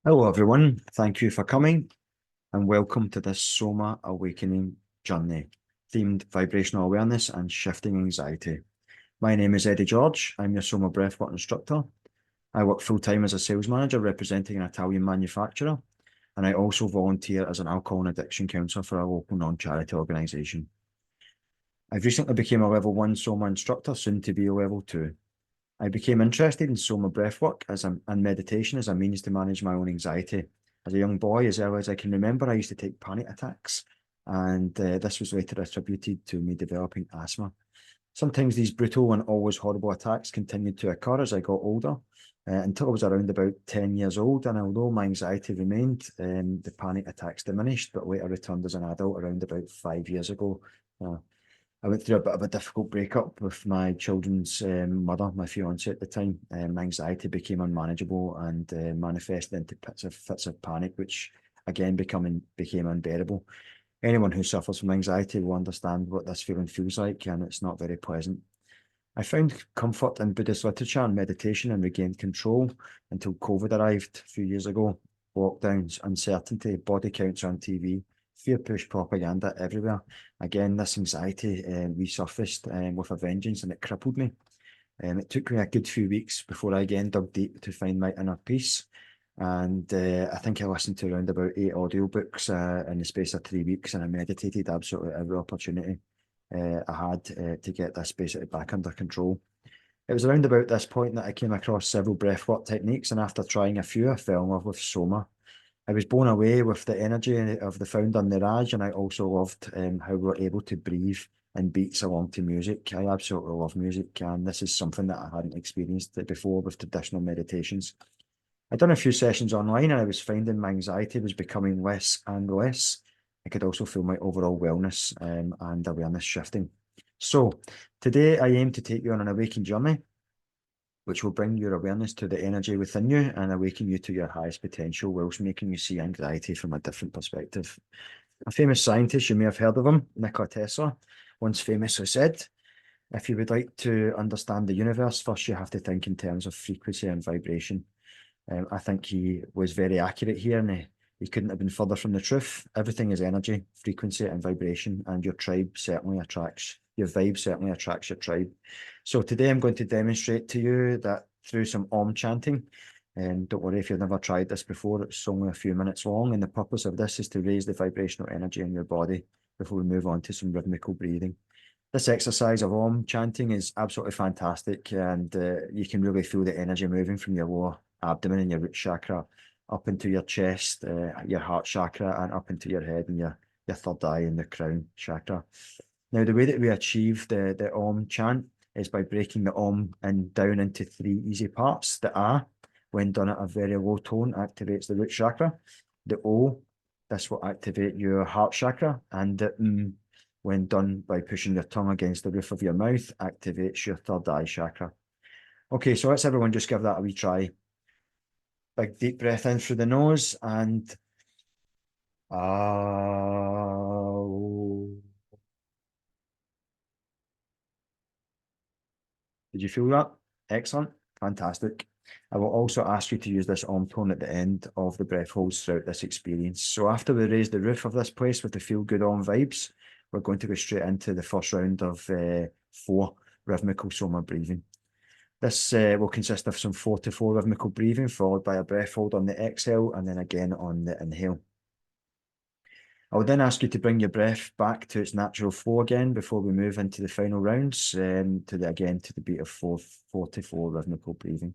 Hello, everyone. Thank you for coming and welcome to this Soma Awakening Journey, themed vibrational awareness and shifting anxiety. My name is Eddie George. I'm your Soma breathwork instructor. I work full-time as a sales manager representing an Italian manufacturer, and I also volunteer as an alcohol and addiction counsellor for a local non-charity organisation. I've recently become a level 1 Soma instructor, soon to be a level 2. I became interested in Soma breathwork and meditation as a means to manage my own anxiety. As a young boy, as early as I can remember, I used to take panic attacks, and this was later attributed to me developing asthma. Sometimes these brutal and always horrible attacks continued to occur as I got older, until I was around about 10 years old, and although my anxiety remained, the panic attacks diminished, but later returned as an adult around about 5 years ago. I went through a bit of a difficult breakup with my children's mother, my fiance at the time. My anxiety became unmanageable and manifested into fits of panic, which again became unbearable. Anyone who suffers from anxiety will understand what this feeling feels like, and it's not very pleasant. I found comfort in Buddhist literature and meditation and regained control until COVID arrived a few years ago. Lockdowns, uncertainty, body counts on TV, fear push propaganda everywhere. Again, this anxiety resurfaced with a vengeance, and it crippled me. It took me a good few weeks before I again dug deep to find my inner peace. And I think I listened to around about 8 audiobooks in the space of 3 weeks, and I meditated absolutely every opportunity I had to get this basically back under control. It was around about this point that I came across several breathwork techniques, and after trying a few, I fell in love with Soma. I was blown away with the energy of the founder Niraj, and I also loved how we were able to breathe in beats along to music. I absolutely love music, and this is something that I hadn't experienced before with traditional meditations. I'd done a few sessions online, and I was finding my anxiety was becoming less and less. I could also feel my overall wellness and awareness shifting. So today I aim to take you on an awakening journey, which will bring your awareness to the energy within you and awaken you to your highest potential, whilst making you see anxiety from a different perspective. A famous scientist, you may have heard of him, Nikola Tesla, once famously said, if you would like to understand the universe, first you have to think in terms of frequency and vibration. I think he was very accurate here, and he couldn't have been further from the truth. Everything is energy, frequency, and vibration, and your vibe certainly attracts your tribe. So today I'm going to demonstrate to you that through some Om chanting. And don't worry if you've never tried this before, it's only a few minutes long, and the purpose of this is to raise the vibrational energy in your body before we move on to some rhythmical breathing. This exercise of Om chanting is absolutely fantastic, and you can really feel the energy moving from your lower abdomen and your root chakra up into your chest, your heart chakra, and up into your head and your third eye and the crown chakra. Now, the way that we achieve the Om chant is by breaking the Om down into 3 easy parts. The A, when done at a very low tone, activates the root chakra. The O, this will activate your heart chakra, and the M, when done by pushing your tongue against the roof of your mouth, activates your third eye chakra. Okay, so let's everyone just give that a wee try. Big deep breath in through the nose and Did you feel that? Excellent. Fantastic. I will also ask you to use this Om tone at the end of the breath holds throughout this experience. So after we raise the roof of this place with the feel good Om vibes, we're going to go straight into the first round of 4 rhythmical Soma breathing. This will consist of some 4 to 4 rhythmical breathing, followed by a breath hold on the exhale and then again on the inhale. I will then ask you to bring your breath back to its natural flow again before we move into the final rounds, to the beat of 4 to 4 rhythmical breathing.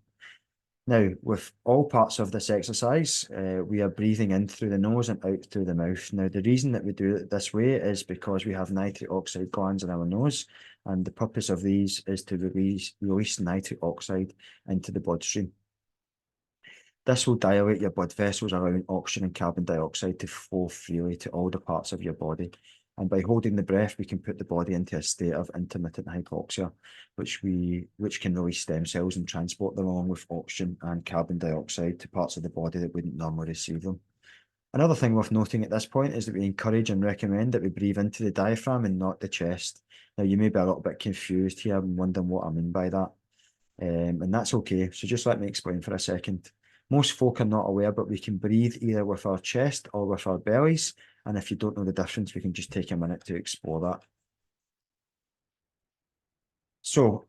Now, with all parts of this exercise, we are breathing in through the nose and out through the mouth. Now, the reason that we do it this way is because we have nitric oxide glands in our nose, and the purpose of these is to release nitric oxide into the bloodstream. This will dilate your blood vessels, allowing oxygen and carbon dioxide to flow freely to all the parts of your body. And by holding the breath, we can put the body into a state of intermittent hypoxia, which can release stem cells and transport them along with oxygen and carbon dioxide to parts of the body that wouldn't normally receive them. Another thing worth noting at this point is that we encourage and recommend that we breathe into the diaphragm and not the chest. Now, you may be a little bit confused here and wondering what I mean by that. And that's okay. So just let me explain for a second. Most folk are not aware, but we can breathe either with our chest or with our bellies. And if you don't know the difference, we can just take a minute to explore that. So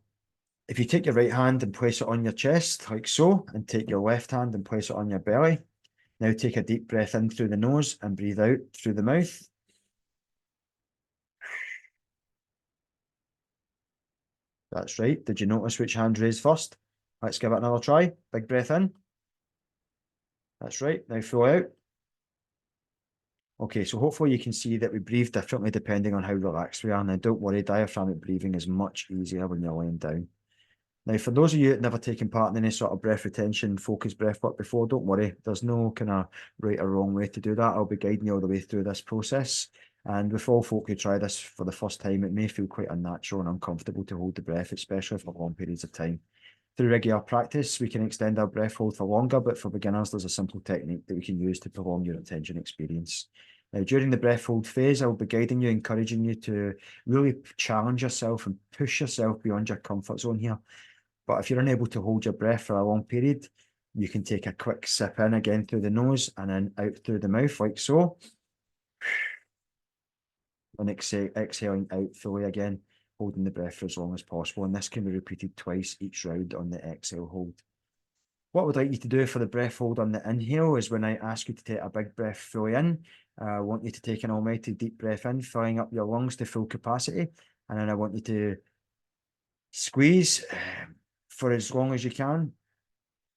if you take your right hand and place it on your chest, like so, and take your left hand and place it on your belly, now take a deep breath in through the nose and breathe out through the mouth. That's right. Did you notice which hand raised first? Let's give it another try. Big breath in. That's right. Now flow out. Okay, so hopefully you can see that we breathe differently depending on how relaxed we are. Now, don't worry, diaphragmatic breathing is much easier when you're laying down. Now, for those of you that never taken part in any sort of breath retention, focused breath work before, don't worry. There's no kind of right or wrong way to do that. I'll be guiding you all the way through this process. And with all folk who try this for the first time, it may feel quite unnatural and uncomfortable to hold the breath, especially for long periods of time. Through regular practice, we can extend our breath hold for longer, but for beginners, there's a simple technique that we can use to prolong your retention experience. Now, during the breath hold phase, I'll be guiding you, encouraging you to really challenge yourself and push yourself beyond your comfort zone here. But if you're unable to hold your breath for a long period, you can take a quick sip in again through the nose and then out through the mouth like so. And exhaling out fully again, holding the breath for as long as possible. And this can be repeated twice each round on the exhale hold. What I would like you to do for the breath hold on the inhale is when I ask you to take a big breath fully in, I want you to take an almighty deep breath in, filling up your lungs to full capacity. And then I want you to squeeze for as long as you can,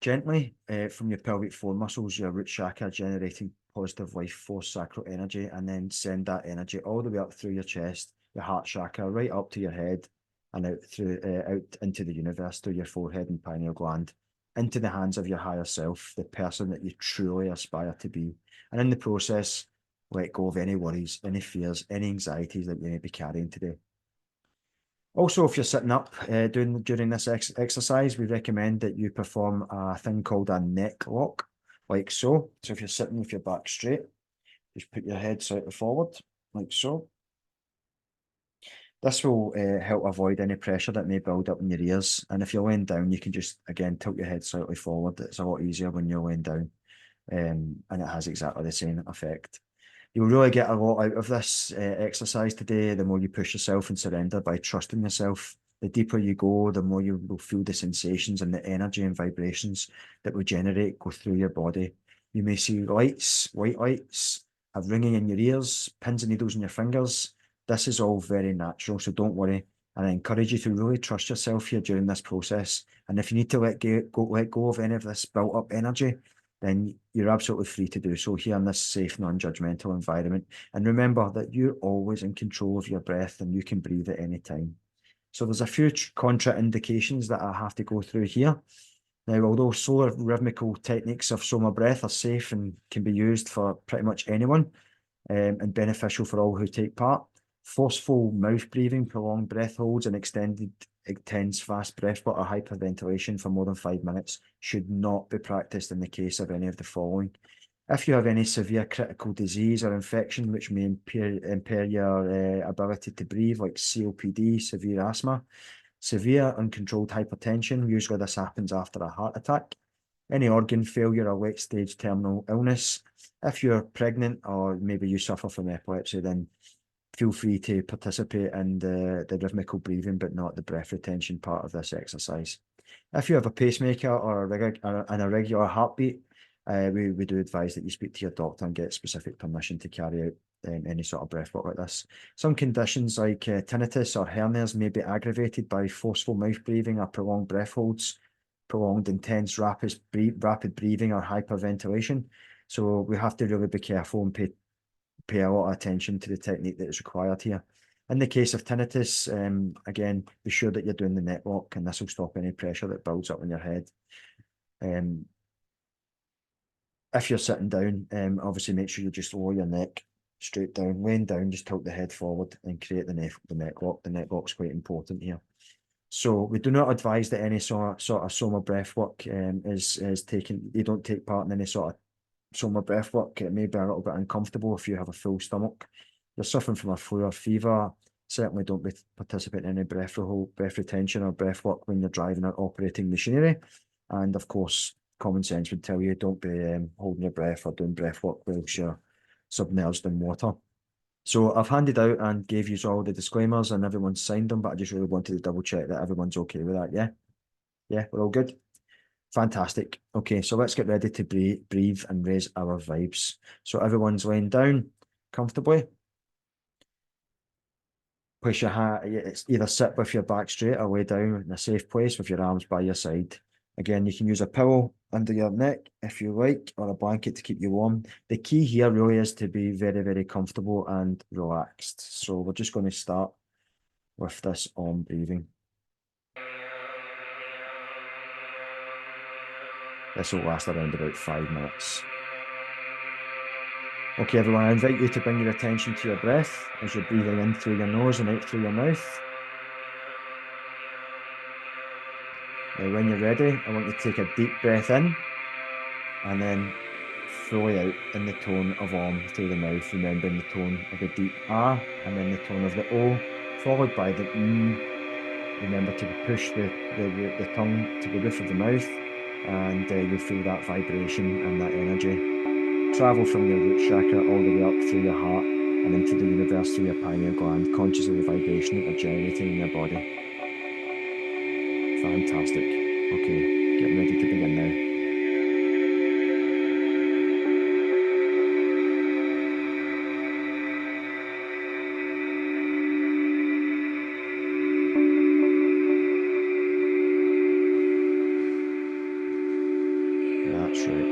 gently, from your pelvic floor muscles, your root chakra, generating positive life force, sacral energy, and then send that energy all the way up through your chest, your heart chakra, right up to your head, and out through out into the universe, through your forehead and pineal gland, into the hands of your higher self, the person that you truly aspire to be. And in the process, let go of any worries, any fears, any anxieties that you may be carrying today. Also, if you're sitting up during this exercise, we recommend that you perform a thing called a neck lock, like so. So if you're sitting with your back straight, just put your head slightly forward, like so. This will help avoid any pressure that may build up in your ears. And if you're laying down, you can just, again, tilt your head slightly forward. It's a lot easier when you're laying down, and it has exactly the same effect. You'll really get a lot out of this exercise today, the more you push yourself and surrender by trusting yourself. The deeper you go, the more you will feel the sensations and the energy and vibrations that will generate go through your body. You may see lights, white lights, have ringing in your ears, pins and needles in your fingers. This is all very natural, so don't worry. And I encourage you to really trust yourself here during this process. And if you need to let go of any of this built up energy, then you're absolutely free to do so here in this safe, non-judgmental environment. And remember that you're always in control of your breath and you can breathe at any time. So there's a few contraindications that I have to go through here. Now, although slower rhythmical techniques of Soma breath are safe and can be used for pretty much anyone, and beneficial for all who take part, forceful mouth breathing, prolonged breath holds, and extended intense fast breath work or hyperventilation for more than 5 minutes should not be practiced in the case of any of the following. If you have any severe critical disease or infection which may impair your ability to breathe, like COPD, severe asthma, severe uncontrolled hypertension, usually this happens after a heart attack, any organ failure or late stage terminal illness. If you're pregnant or maybe you suffer from epilepsy, then feel free to participate in the rhythmical breathing, but not the breath retention part of this exercise. If you have a pacemaker or an irregular heartbeat, we do advise that you speak to your doctor and get specific permission to carry out any sort of breath work like this. Some conditions like tinnitus or hernias may be aggravated by forceful mouth breathing or prolonged breath holds, prolonged intense rapid breathing or hyperventilation. So we have to really be careful and pay a lot of attention to the technique that is required here. In the case of tinnitus, again, be sure that you're doing the neck lock, and this will stop any pressure that builds up in your head. If you're sitting down, obviously make sure you just lower your neck straight down. Laying down, just tilt the head forward and create the neck lock. The neck lock's quite important here. So we do not advise that any sort of Soma breath work is taken. You don't take part in any sort of Soma breath work. It may be a little bit uncomfortable if you have a full stomach. You're suffering from a flu or fever, certainly don't participate in any breath retention or breath work when you're driving or operating machinery. And of course, common sense would tell you don't be holding your breath or doing breath work whilst you're submerged in water. So I've handed out and gave you all the disclaimers and everyone's signed them, but I just really wanted to double check that everyone's okay with that. Yeah? Yeah, we're all good? Fantastic. Okay, so let's get ready to breathe and raise our vibes. So everyone's laying down comfortably. Place your hand, it's either sit with your back straight or lay down in a safe place with your arms by your side. Again, you can use a pillow under your neck if you like, or a blanket to keep you warm. The key here really is to be very, very comfortable and relaxed. So we're just going to start with this arm breathing. This will last around about 5 minutes. Okay, everyone, I invite you to bring your attention to your breath as you're breathing in through your nose and out through your mouth. Now, when you're ready, I want you to take a deep breath in and then fully out in the tone of Om through the mouth, remembering the tone of the deep Ah and then the tone of the O, followed by the Remember to push the tongue to the roof of the mouth, and you'll feel that vibration and that energy travel from your root chakra all the way up through your heart and into the universe through your pineal gland, conscious of the vibration that you're generating in your body. Fantastic. Okay, getting ready to begin now. That's right.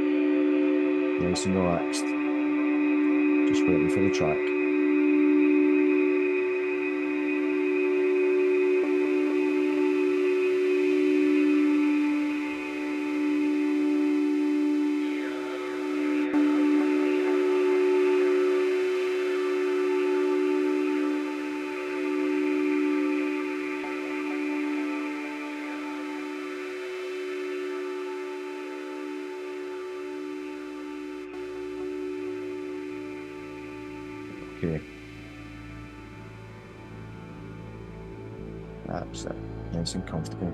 Nice and relaxed. Just waiting for the track. Okay. That's it. Nice and comfortable.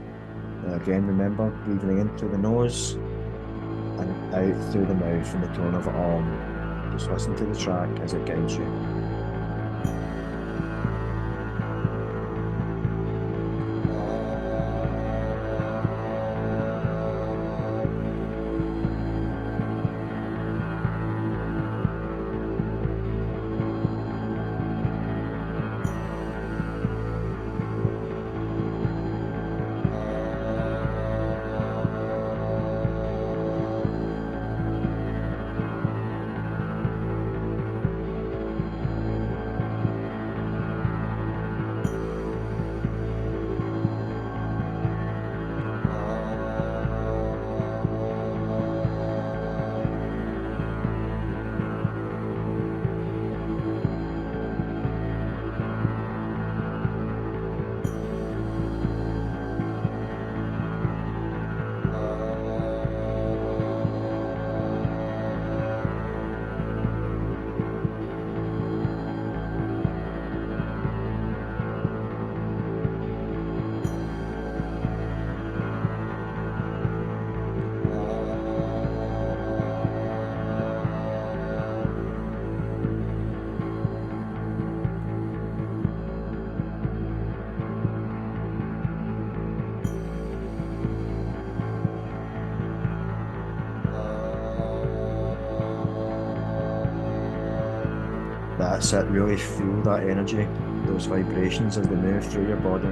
Now again, remember, breathing in through the nose and out through the mouth in the tone of Om. Just listen to the track as it guides you. That's it, really feel that energy, those vibrations as they move through your body.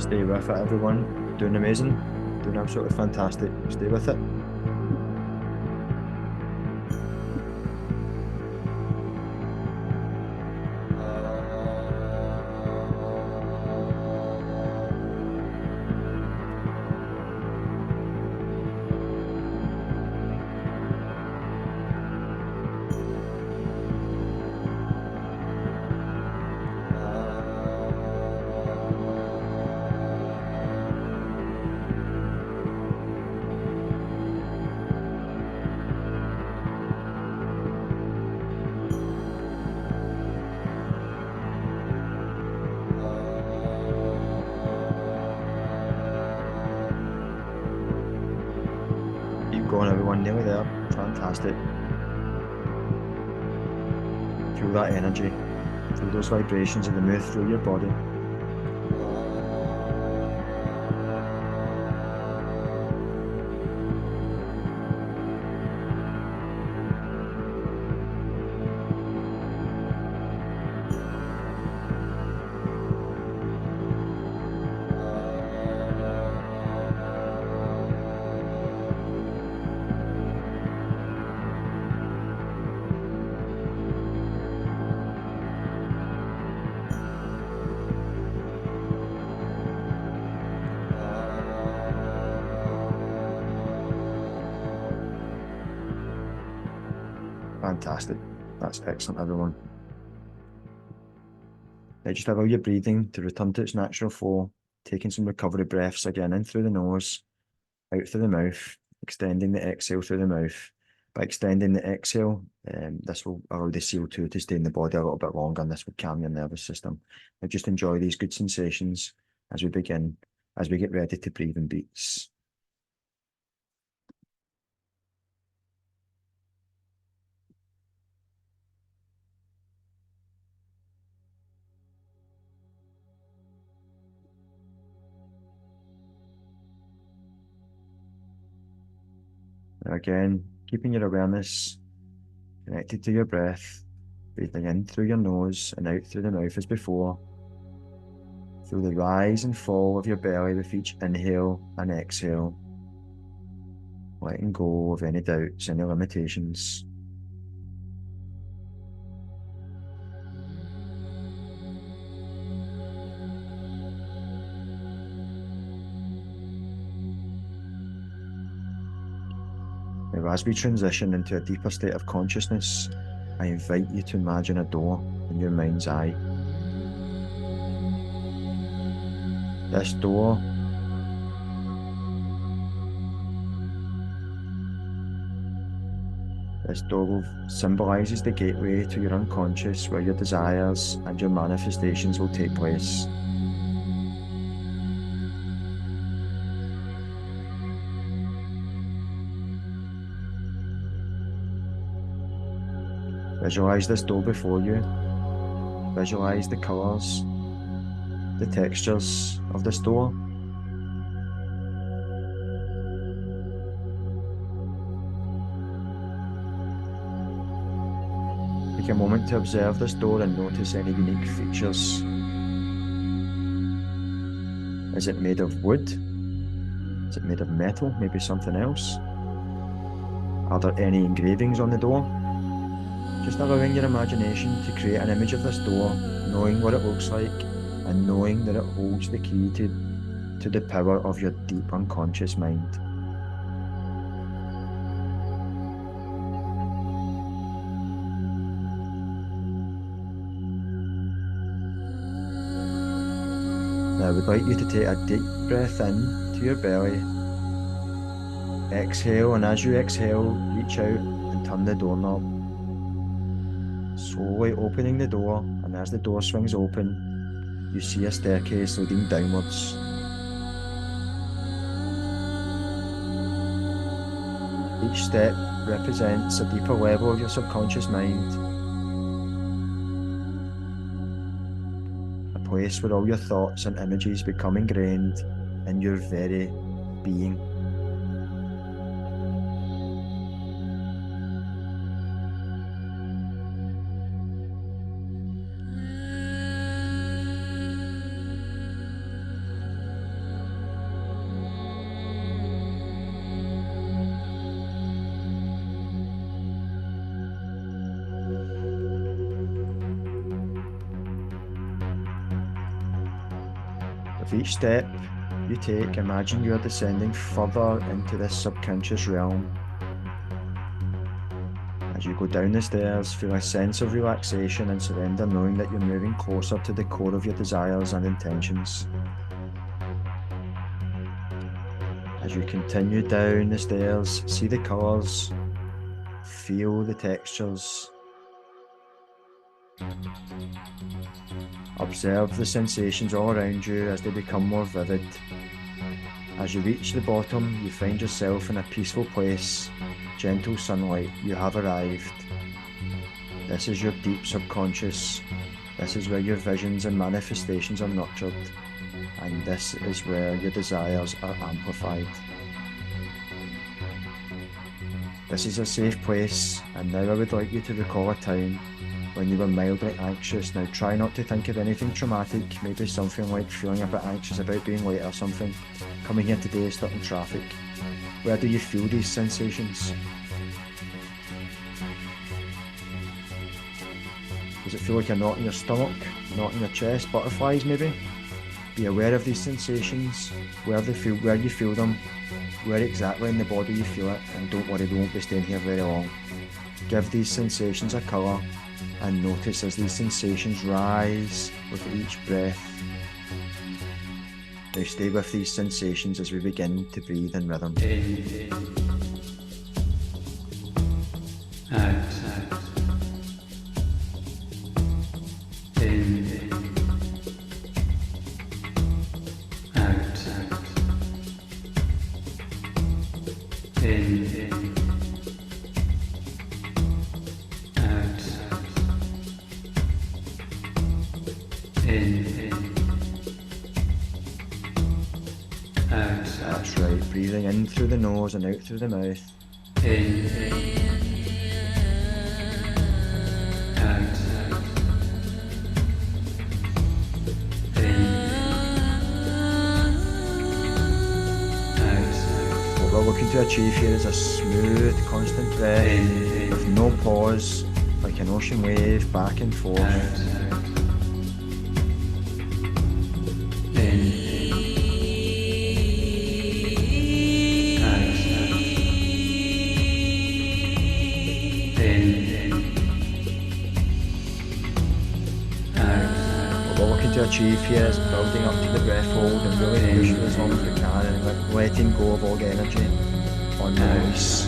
Stay with it, everyone. Doing amazing. Doing absolutely fantastic. Stay with it. Keep going, everyone. Nearly there. Fantastic. Feel that energy. Feel those vibrations as they move through your body. Fantastic. That's excellent, everyone. Now just allow your breathing to return to its natural flow, taking some recovery breaths again in through the nose, out through the mouth, extending the exhale through the mouth. By extending the exhale, this will allow the CO2 to stay in the body a little bit longer, and this will calm your nervous system. Now just enjoy these good sensations as we begin, as we get ready to breathe in beats. Now again, keeping your awareness connected to your breath, breathing in through your nose and out through the mouth as before. Feel the rise and fall of your belly with each inhale and exhale, letting go of any doubts, any limitations. Now, as we transition into a deeper state of consciousness, I invite you to imagine a door in your mind's eye. This door symbolizes the gateway to your unconscious, where your desires and your manifestations will take place. Visualize this door before you. Visualize the colors, the textures of this door. Take a moment to observe this door and notice any unique features. Is it made of wood? Is it made of metal? Maybe something else? Are there any engravings on the door? Just allowing your imagination to create an image of this door, knowing what it looks like, and knowing that it holds the key to the power of your deep unconscious mind. Now, I would like you to take a deep breath in to your belly. Exhale, and as you exhale, reach out and turn the doorknob. Slowly opening the door, and as the door swings open, you see a staircase leading downwards. Each step represents a deeper level of your subconscious mind, a place where all your thoughts and images become ingrained in your very being. With each step you take, imagine you are descending further into this subconscious realm. As you go down the stairs, feel a sense of relaxation and surrender, knowing that you're moving closer to the core of your desires and intentions. As you continue down the stairs, see the colours, feel the textures, observe the sensations all around you as they become more vivid. As you reach the bottom, you find yourself in a peaceful place, gentle sunlight. You have arrived. This is your deep subconscious. This is where your visions and manifestations are nurtured. And this is where your desires are amplified. This is a safe place, and now I would like you to recall a time when you were mildly anxious. Now try not to think of anything traumatic, maybe something like feeling a bit anxious about being late or something. Coming here today, stuck in traffic. Where do you feel these sensations? Does it feel like a knot in your stomach, knot in your chest, butterflies maybe? Be aware of these sensations, where you feel them, where exactly in the body you feel it, and don't worry, we won't be staying here very long. Give these sensations a colour and notice as these sensations rise with each breath. Now stay with these sensations as we begin to breathe in rhythm. In. Out. In. Out. In. Out. In. Out. That's right, breathing in through the nose and out through the mouth. In. Out. What we're looking to achieve here is a smooth, constant breath with no pause, like an ocean wave back and forth. What we're looking to achieve here is building up to the breath hold and really pushing as long as we can and letting go of all the energy on the release.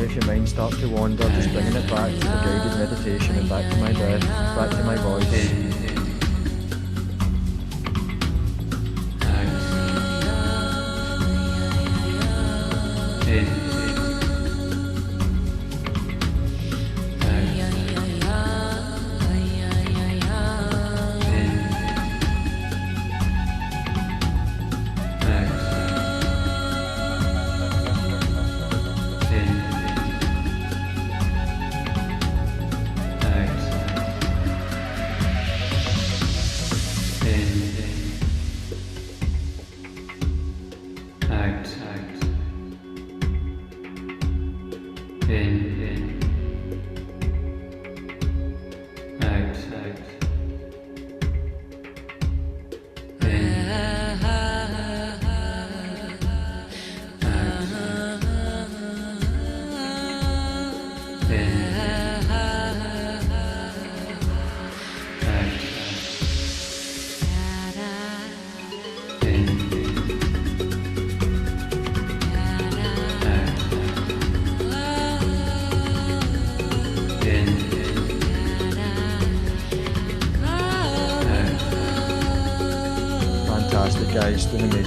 If your mind starts to wander, just bringing it back to the guided meditation and back to my breath, back to my voice.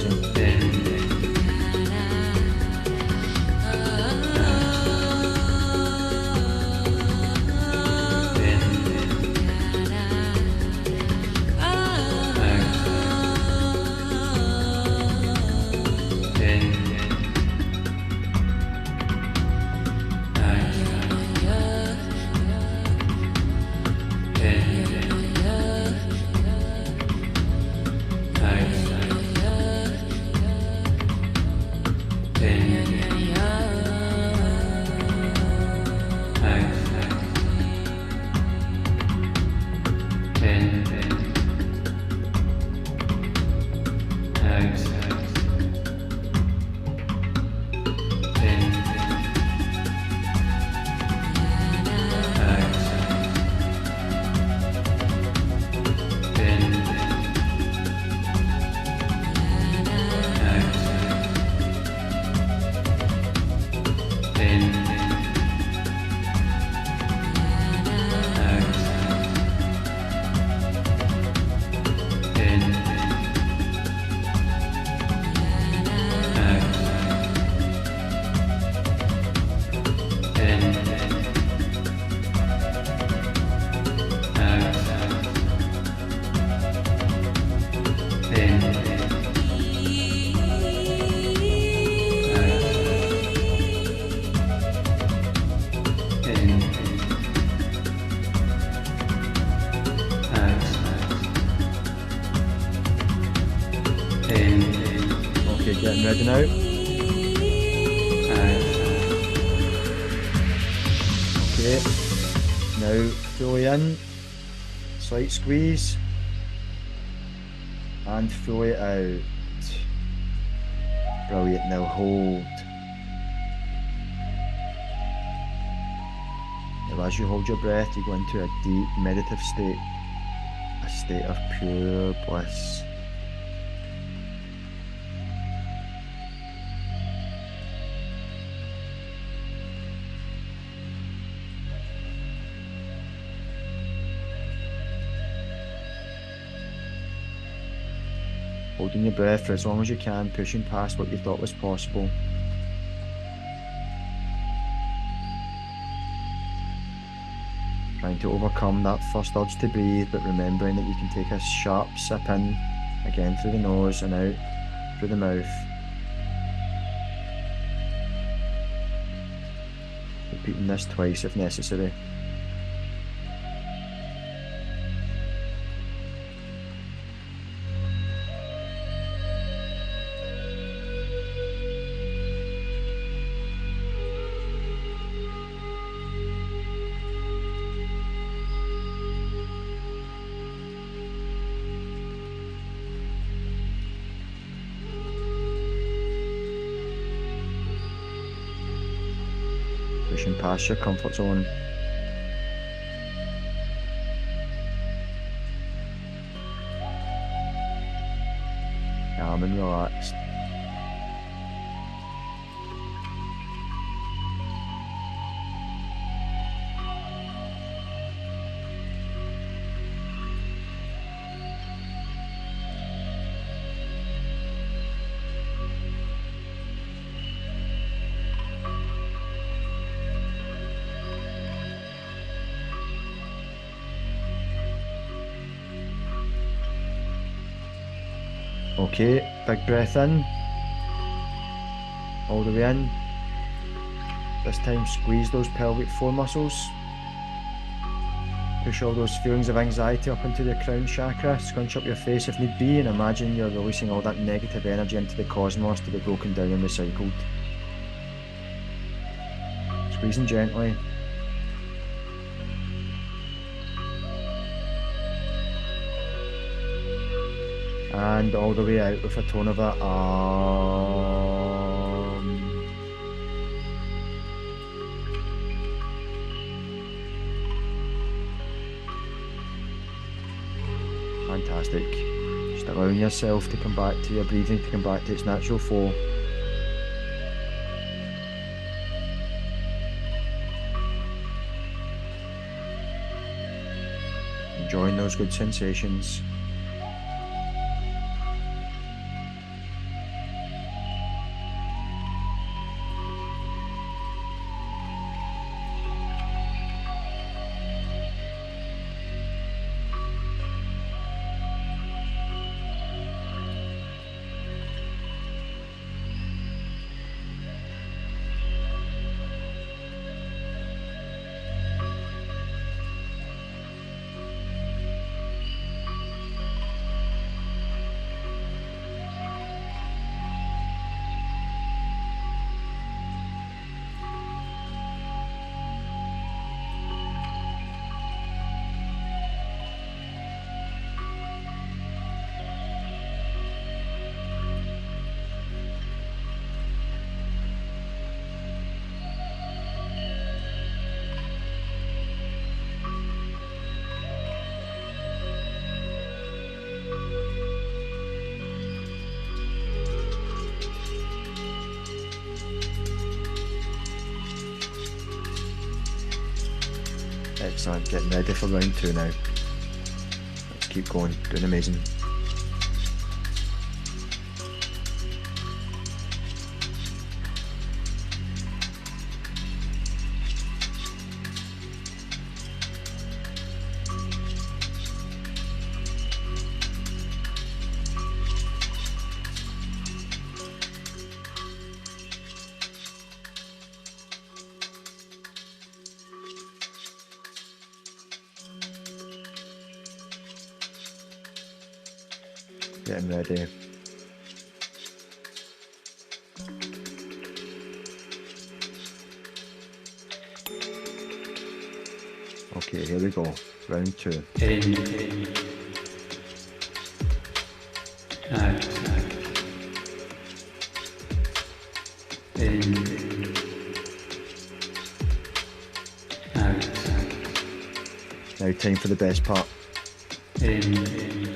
amazing. Okay, getting ready now. Okay, now fully in, slight squeeze, and fully out. Brilliant, now hold. Now as you hold your breath, you go into a deep meditative state, a state of pure bliss. Holding your breath for as long as you can, pushing past what you thought was possible. Trying to overcome that first urge to breathe, but remembering that you can take a sharp sip in, again through the nose and out through the mouth. Repeating this twice if necessary. Pushing past your comfort zone. Calm and relaxed. Okay, big breath in, all the way in. This time squeeze those pelvic floor muscles. Push all those feelings of anxiety up into the crown chakra, scrunch up your face if need be, and imagine you're releasing all that negative energy into the cosmos to be broken down and recycled. Squeezing gently. And all the way out with a tone of a Fantastic. Just allowing yourself to come back to your breathing, to come back to its natural flow. Enjoying those good sensations. Excellent. Getting ready for round 2 now. Let's keep going. Doing amazing. Getting ready. Okay, here we go. Round 2. In. Out. In. Out. Now time for the best part. In.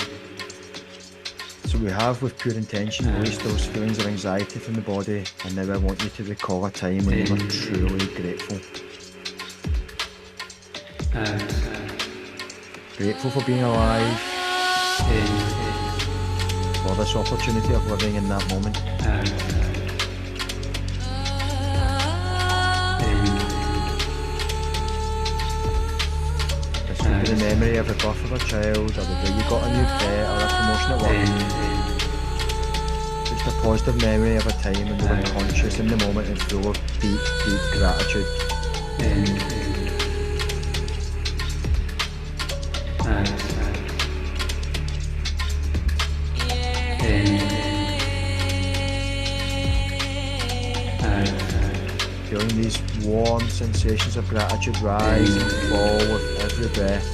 So we have, with pure intention, released those feelings of anxiety from the body, and now I want you to recall a time when you were truly grateful. Out. Grateful for being alive, for this opportunity of living in that moment. This could be the memory of the birth of a child, or the day you got a new pet, or a promotion at work. Just a positive memory of a time when you were conscious in the moment and full of deep, deep gratitude. Feeling these warm sensations of gratitude rise and fall with every breath.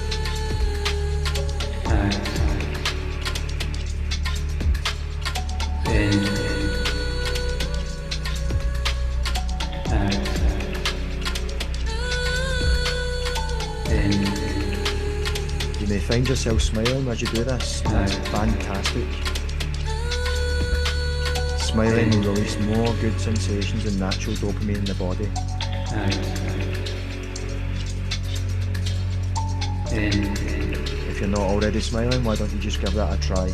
You may find yourself smiling as you do this. That's fantastic. Smiling will release more good sensations and natural dopamine in the body. If you're not already smiling, why don't you just give that a try?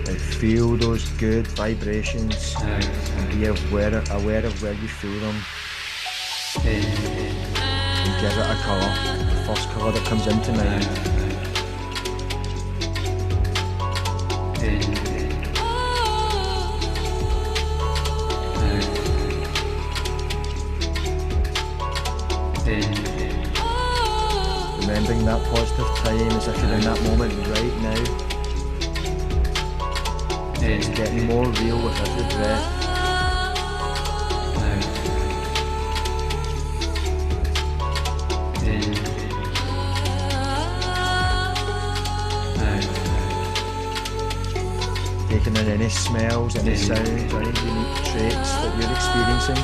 Now feel those good vibrations and be aware of where you feel them. And give it a colour, the first colour that comes into mind. Remembering that positive time as if you're in that moment right now. It's getting more real with every breath. Taking in any smells, any sounds, or any unique traits that you're experiencing.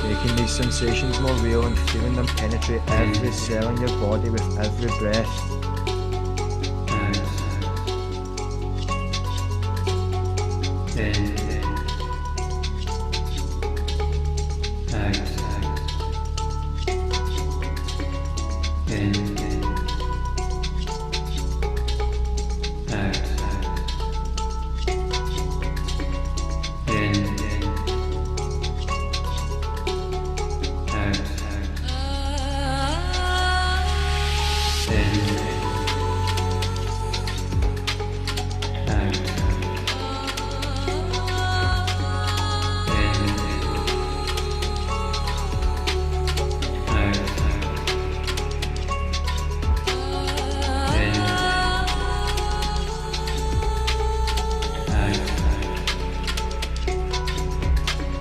Making these sensations more real and feeling them penetrate every cell in your body with every breath.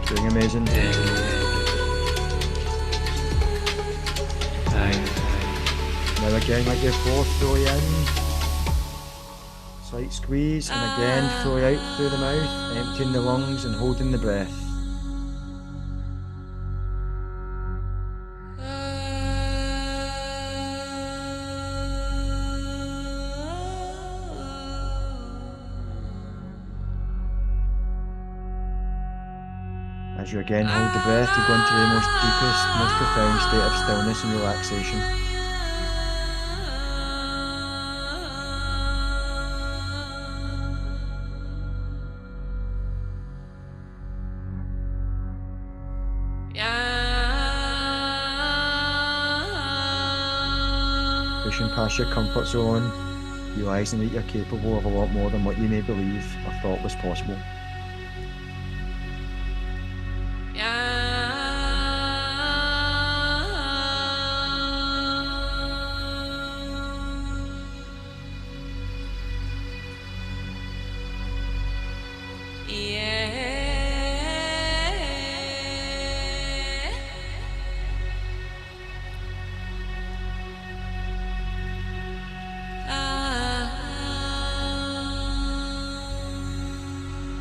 Doing amazing. Now again, like before, fully in. Slight squeeze, and again, fully out through the mouth, emptying the lungs and holding the breath. As you again hold the breath, you go into the most deepest, most profound state of stillness and relaxation. Pushing past your comfort zone, realising that you're capable of a lot more than what you may believe or thought was possible.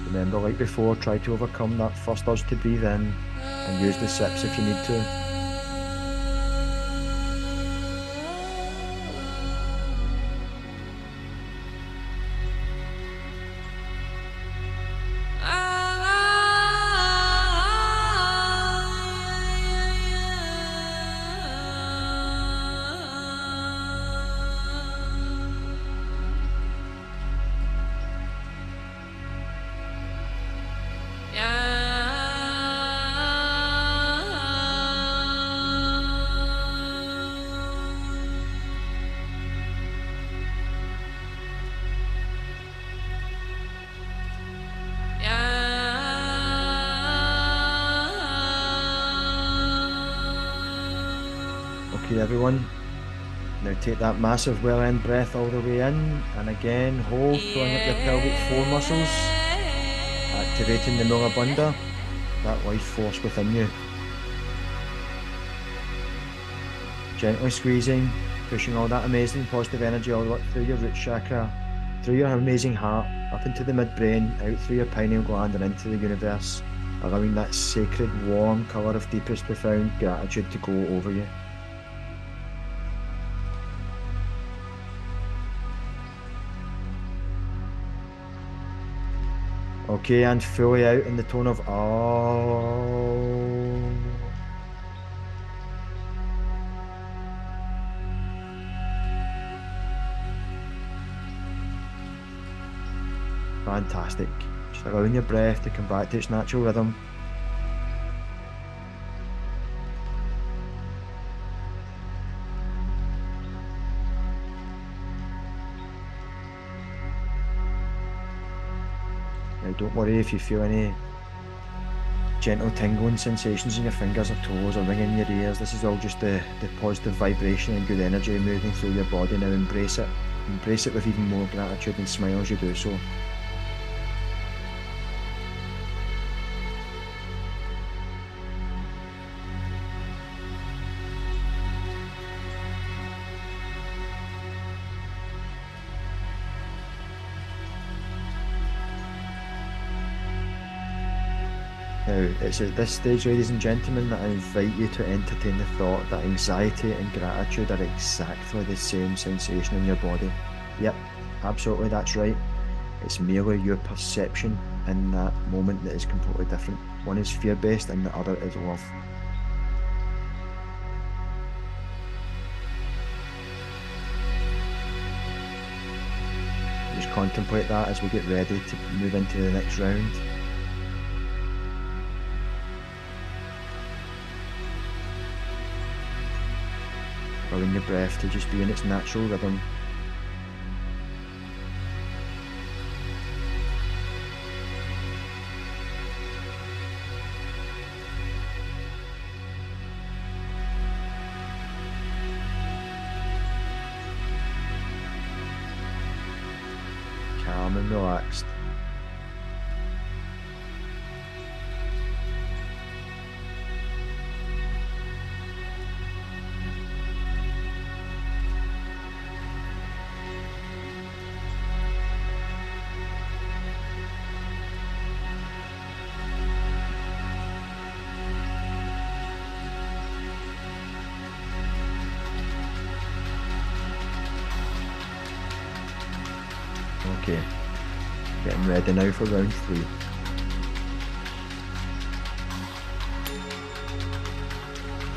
Remember, like before, try to overcome that first urge to breathe in and use the sips if you need to. Okay, everyone, now take that massive well-end breath all the way in, and again hold, pulling up your pelvic floor muscles, activating the Mula Bandha, that life force within you. Gently squeezing, pushing all that amazing positive energy all the way through your root chakra, through your amazing heart, up into the midbrain, out through your pineal gland and into the universe, allowing that sacred warm colour of deepest profound gratitude to go over you. Okay, and fully out in the tone of oh. Fantastic. Just allowing your breath to come back to its natural rhythm. Now don't worry if you feel any gentle tingling sensations in your fingers or toes or ringing in your ears. This is all just the positive vibration and good energy moving through your body. Now embrace it. Embrace it with even more gratitude and smile as you do so. Now, it's at this stage, ladies and gentlemen, that I invite you to entertain the thought that anxiety and gratitude are exactly the same sensation in your body. Yep, absolutely, that's right. It's merely your perception in that moment that is completely different. One is fear-based and the other is love. Just contemplate that as we get ready to move into the next round. Allowing your breath to just be in its natural rhythm. Calm and relaxed. I'm ready now for round 3.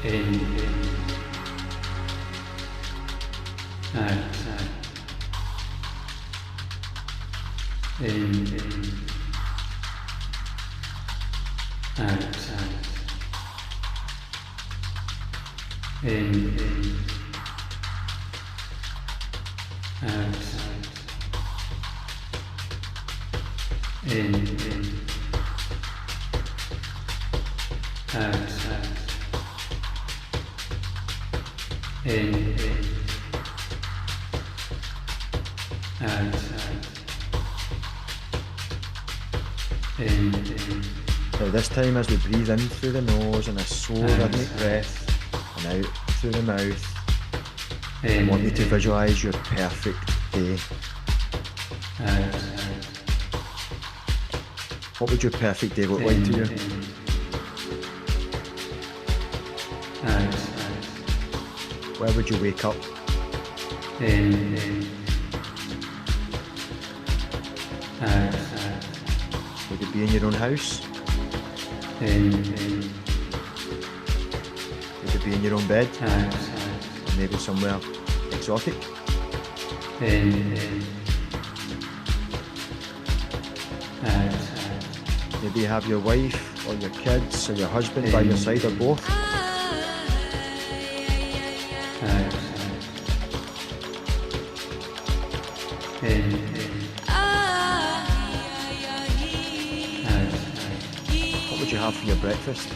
In, out, in, out, in, out, in, out, in, out, in. Now this time, as we breathe in through the nose in a slow rhythmic breath and out through the mouth, I want you to visualise your perfect day. What would your perfect day look like to you? Where would you wake up? Would it be in your own house? Would it be in your own bed? Or maybe somewhere exotic? Maybe you have your wife or your kids or your husband by your side or both? What would you have for your breakfast?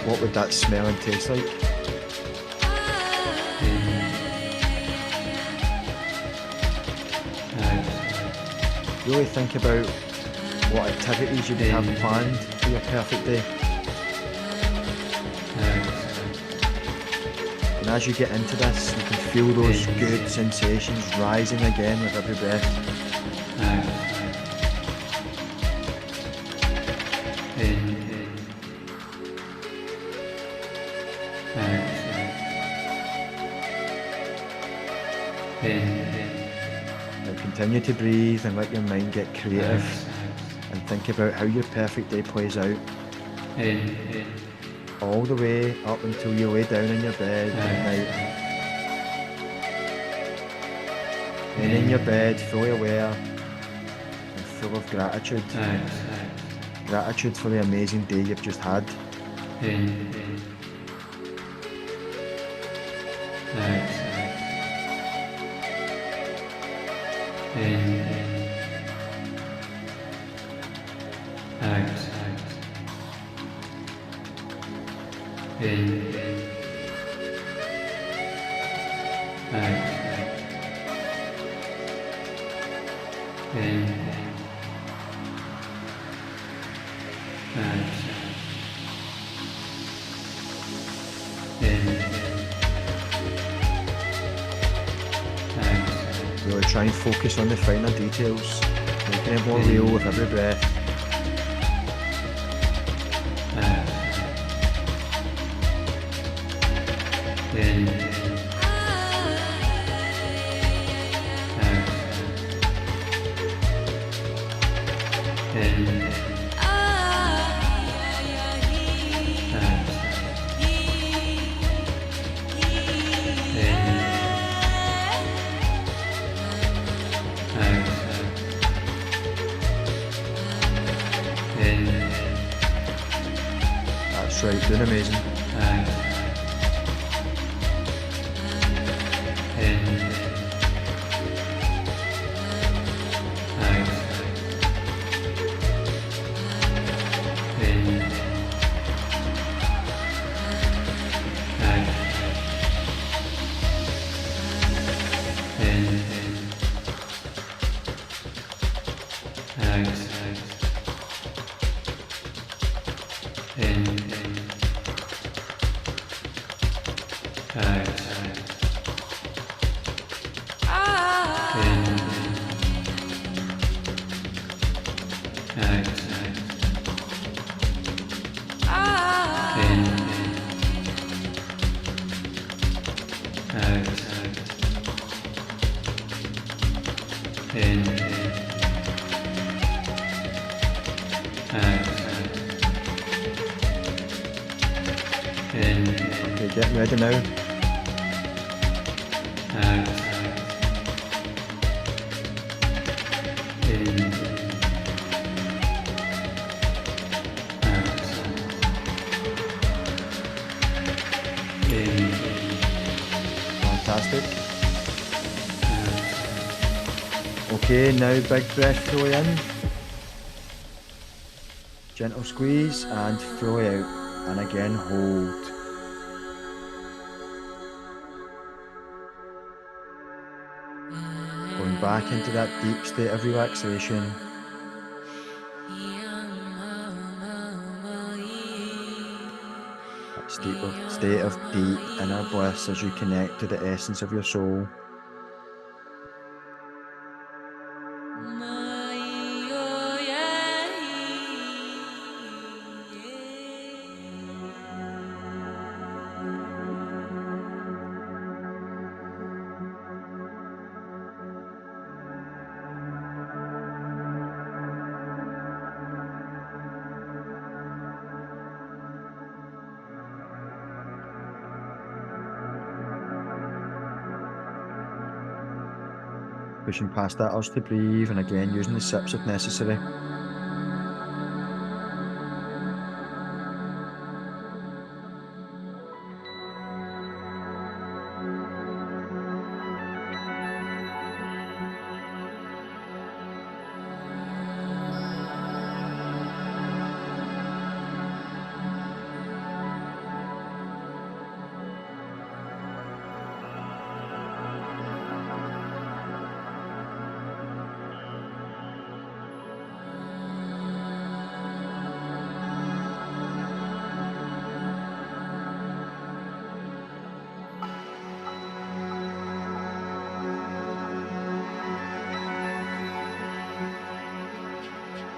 What would that smell and taste like? Really think about what activities you would have planned for your perfect day. And as you get into this, you can feel those good sensations rising again with every breath. Now continue to breathe and let your mind get creative and think about how your perfect day plays out. All the way up until you lay down in your bed at night. And in your bed, fully aware and full of gratitude. Gratitude for the amazing day you've just had. Really try and focus on the finer details, making it more real with every breath. That's right, doing amazing. in, out, in, Okay, get ready now. out, in, out, in, Fantastic. out, Okay, now big breath fully in. Gentle squeeze and fully out. And again, hold. Going back into that deep state of relaxation. That state of deep inner bliss as you connect to the essence of your soul. Pushing past that urge to breathe, and again using the sips if necessary.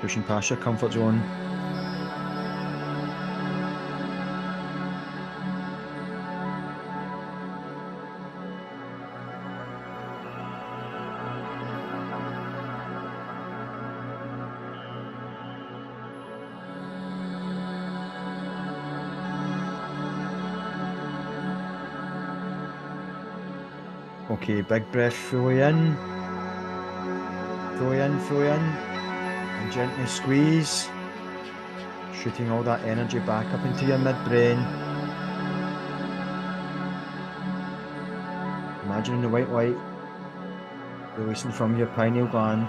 Pushing past your comfort zone. Okay, big breath fully in. Fully in, fully in. And gently squeeze. Shooting all that energy back up into your midbrain. Imagining the white light releasing from your pineal gland.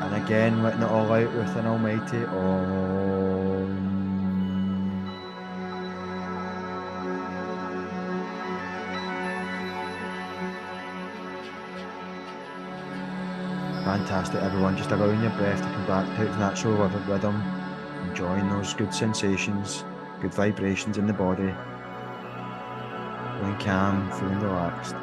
And again, letting it all out with an almighty Om. Fantastic, everyone. Just allowing your breath to come back to its natural rhythm. Enjoying those good sensations, good vibrations in the body. Feeling calm, feeling relaxed.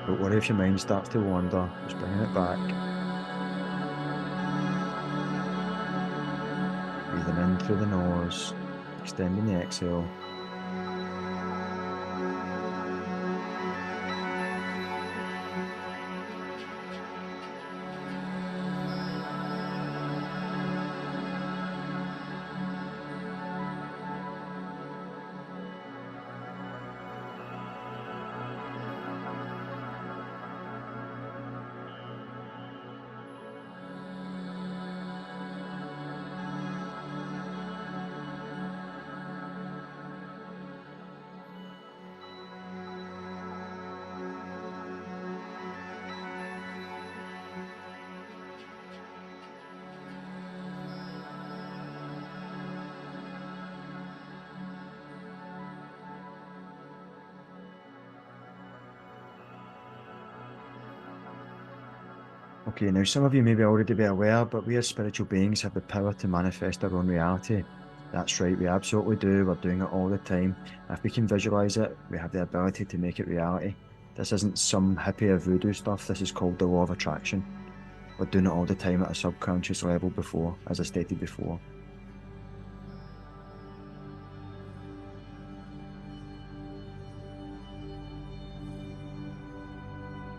Don't worry if your mind starts to wander, just bringing it back. Breathing in through the nose, extending the exhale. Okay, now some of you may be already be aware, but we as spiritual beings have the power to manifest our own reality. That's right, we absolutely do. We're doing it all the time. If we can visualize it, we have the ability to make it reality. This isn't some hippie or voodoo stuff. This is called the law of attraction. We're doing it all the time at a subconscious level before, as I stated before.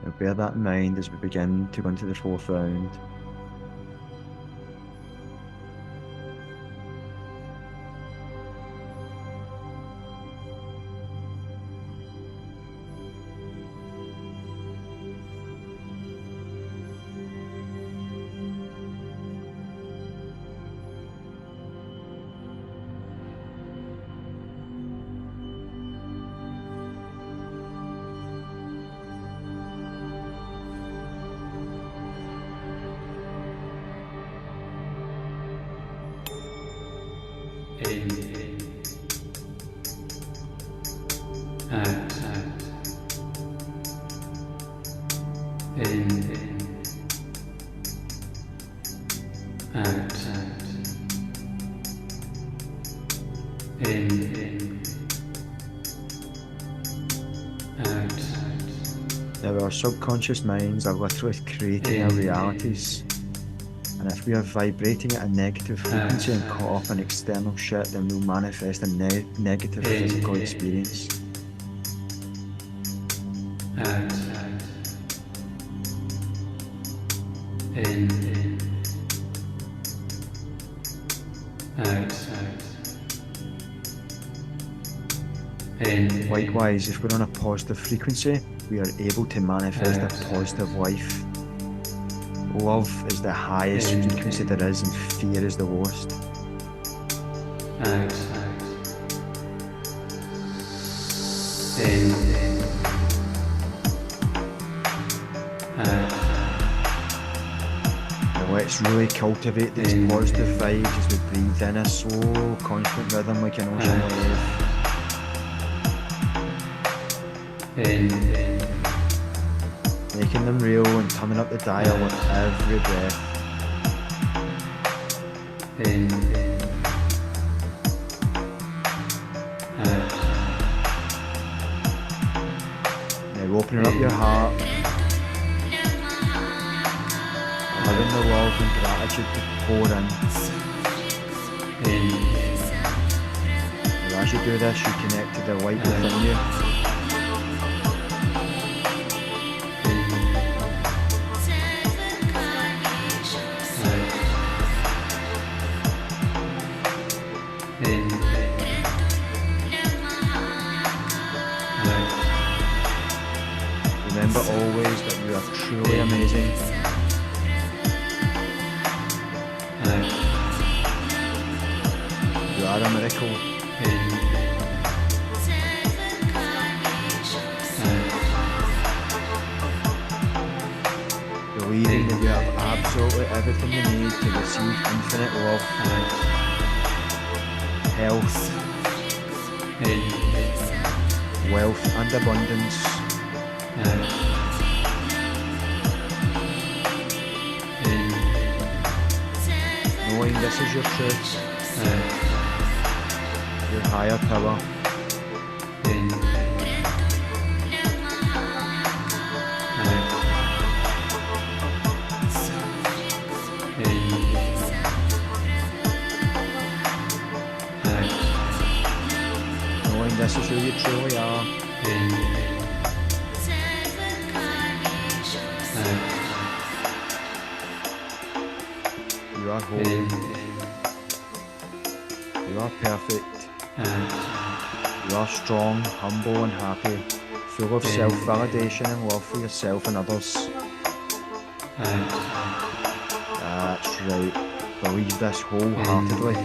Now bear that in mind as we begin to go into the fourth round. In, out, in, out, in, out. Now our subconscious minds are literally creating our realities. And if we are vibrating at a negative frequency and caught up in external shit, then we'll manifest a negative physical experience. Out, in, out, in. Likewise, if we're on a positive frequency, we are able to manifest a positive life. Love is the highest frequency there is, and fear is the lowest. Out, in, out. Now let's really cultivate these positive vibes as we breathe in a slow, constant rhythm like an ocean wave. In, Making them real and turning up the dial with every breath. in, out. Now opening up your heart, allowing the love and gratitude to pour in. Now as you do this, you connect to the light within you. Remember always that you are truly amazing. You are a miracle. Believing that you have absolutely everything you need to receive infinite love, health, wealth and abundance. Knowing this is your truth, your higher power. Knowing this is who you truly are. You are whole. You are perfect. You are strong, humble and happy, full of self-validation and love for yourself and others. That's right. Believe this wholeheartedly.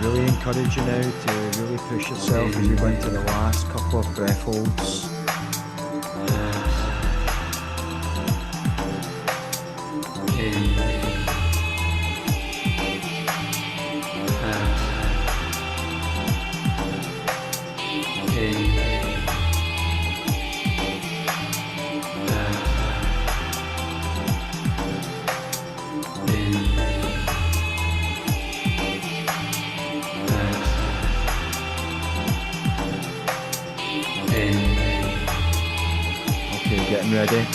really encourage you now to really push yourself as we go into the last couple of breath holds. Okay, getting ready.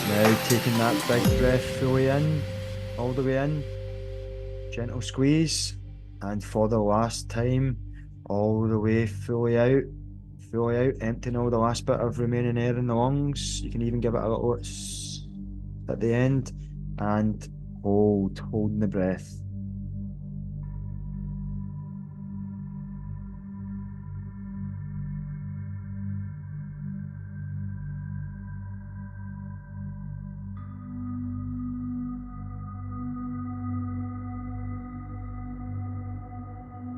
Now taking that big breath fully in, all the way in, gentle squeeze, and for the last time, all the way fully out, emptying all the last bit of remaining air in the lungs. You can even give it a little at the end, and holding the breath.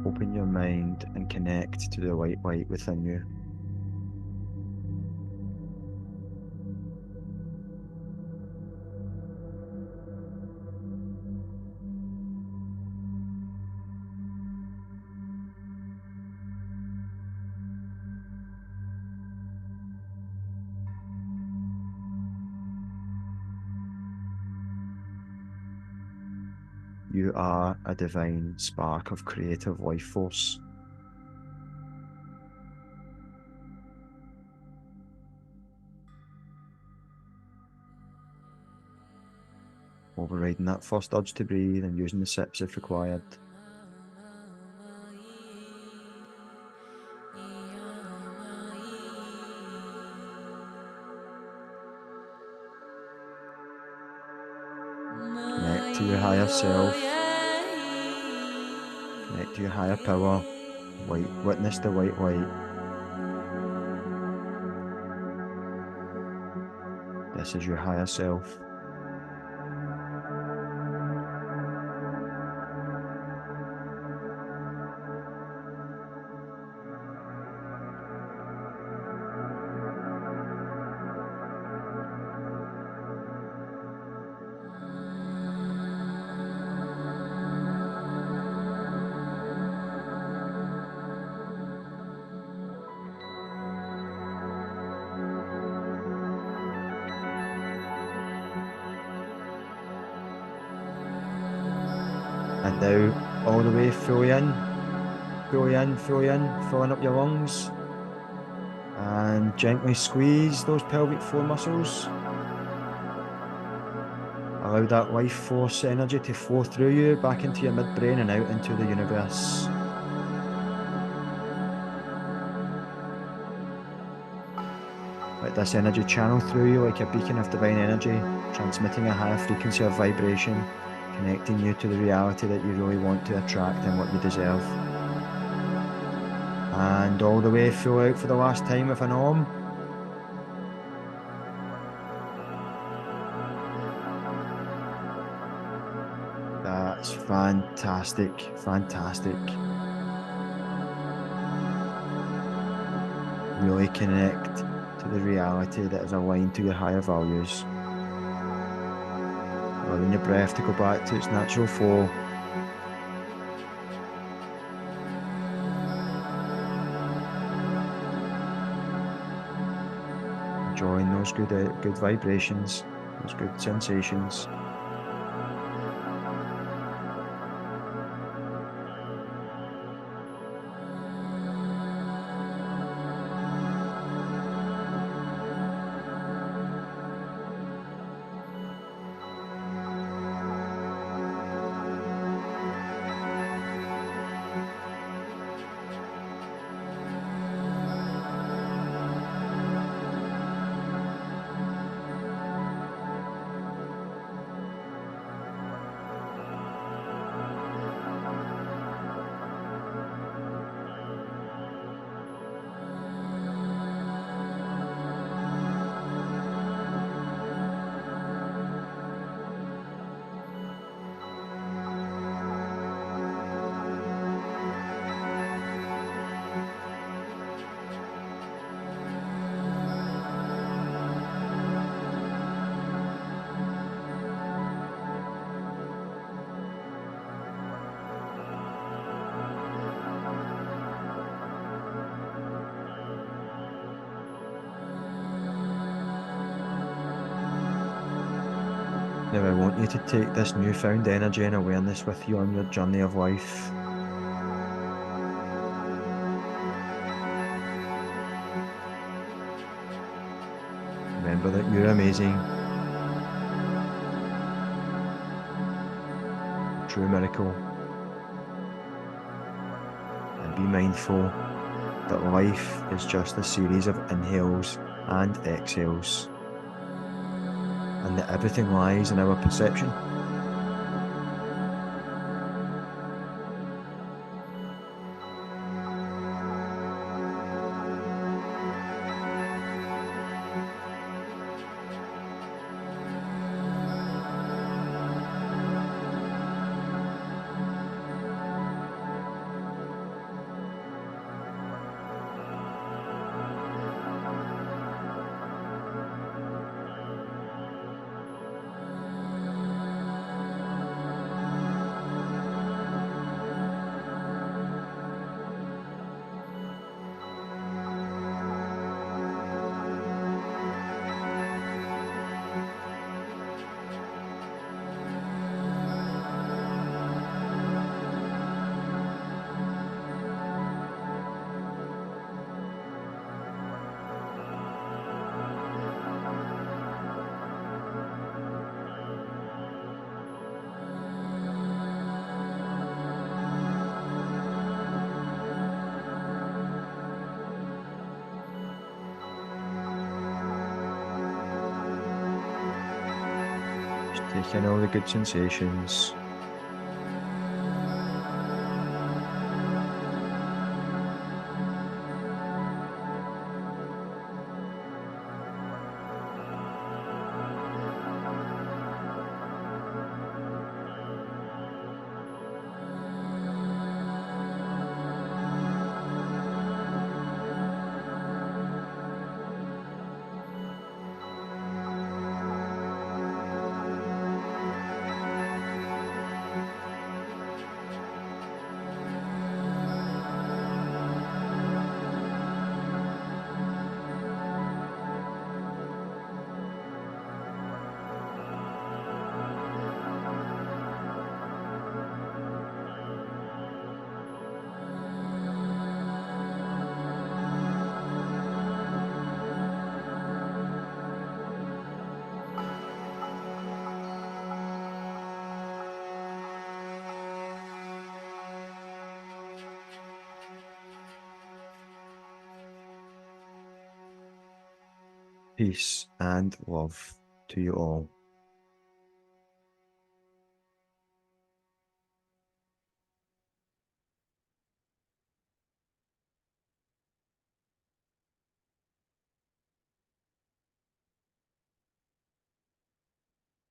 Open your mind and connect to the white light within you. You are a divine spark of creative life force. Overriding that first urge to breathe and using the sips if required. Connect to your higher self. Connect to your higher power. Witness the white light. This is your higher self. And now all the way fully in, filling up your lungs. And gently squeeze those pelvic floor muscles. Allow that life force energy to flow through you back into your midbrain and out into the universe. Let this energy channel through you like a beacon of divine energy, transmitting a higher frequency of vibration, connecting you to the reality that you really want to attract and what you deserve. And all the way full out for the last time with an Om. That's fantastic, fantastic. Really connect to the reality that is aligned to your higher values. Allowing your breath to go back to its natural flow. Enjoying those good vibrations, those good sensations. Now, I want you to take this newfound energy and awareness with you on your journey of life. Remember that you're amazing, a true miracle, and be mindful that life is just a series of inhales and exhales, and that everything lies in our perception. Just take in all the good sensations. Peace and love to you all.